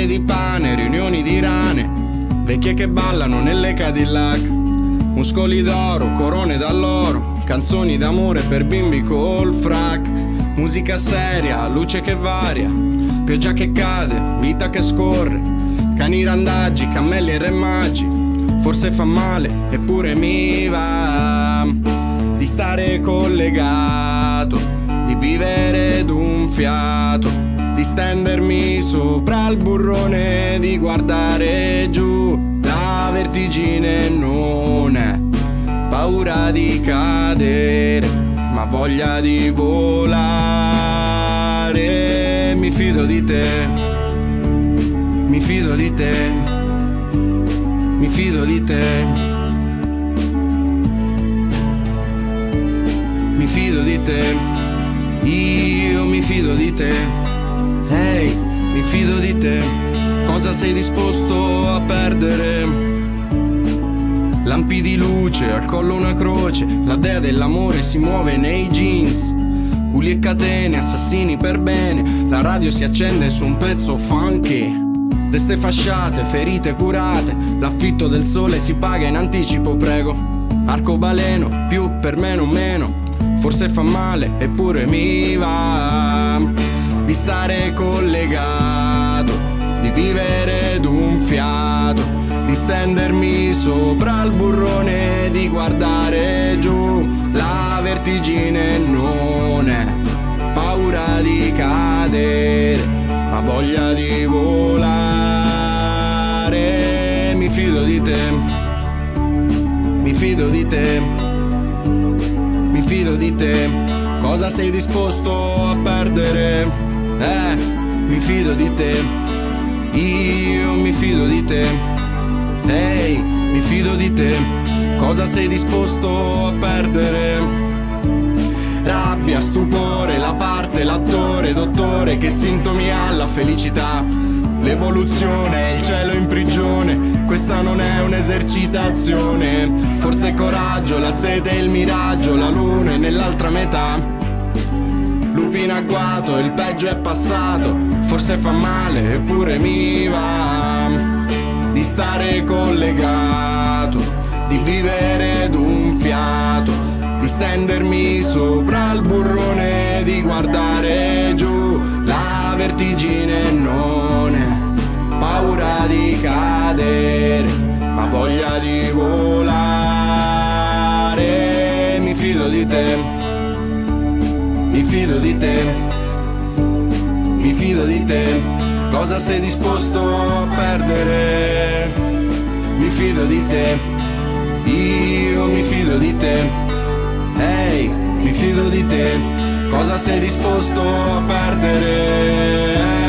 file di pane, riunioni di rane, vecchie che ballano nelle Cadillac, muscoli d'oro, corone d'alloro, canzoni d'amore per bimbi col frac, musica seria, luce che varia, pioggia che cade, vita che scorre, cani randaggi, cammelli e re magi. Forse fa male, eppure mi va di stare collegato, di vivere d'un fiato, di stendermi sopra il burrone, di guardare giù. La vertigine non è paura di cadere, ma voglia di volare. Mi fido di te, mi fido di te, mi fido di te, mi fido di te, io mi fido di te, ehi, mi fido di te. Cosa sei disposto a perdere? Lampi di luce, al collo una croce, la dea dell'amore si muove nei jeans, culi e catene, assassini per bene, la radio si accende su un pezzo funky. Teste fasciate, ferite curate, l'affitto del sole si paga in anticipo, prego. Arcobaleno, più per meno meno, forse fa male, eppure mi va di stare collegato, di vivere d'un fiato, di stendermi sopra il burrone, di guardare giù. La vertigine non è paura di cadere, ma voglia di volare. Mi fido di te, mi fido di te, mi fido di te. Cosa sei disposto a perdere? Mi fido di te, io mi fido di te, ehi, mi fido di te. Cosa sei disposto a perdere? Rabbia, stupore, la parte, l'attore, dottore, che sintomi ha la felicità? L'evoluzione, il cielo in prigione, questa non è un'esercitazione. Forza e coraggio, la sete e il miraggio, la luna è nell'altra metà. Lupi in agguato, il peggio è passato, forse fa male, eppure mi va di stare collegato, di vivere d'un fiato, di stendermi sopra il burrone, di guardare giù. La vertigine non è paura di cadere, ma voglia di volare. Mi fido di te, mi fido di te, mi fido di te. Cosa sei disposto a perdere? Mi fido di te, io mi fido di te, ehi, mi fido di te. Cosa sei disposto a perdere?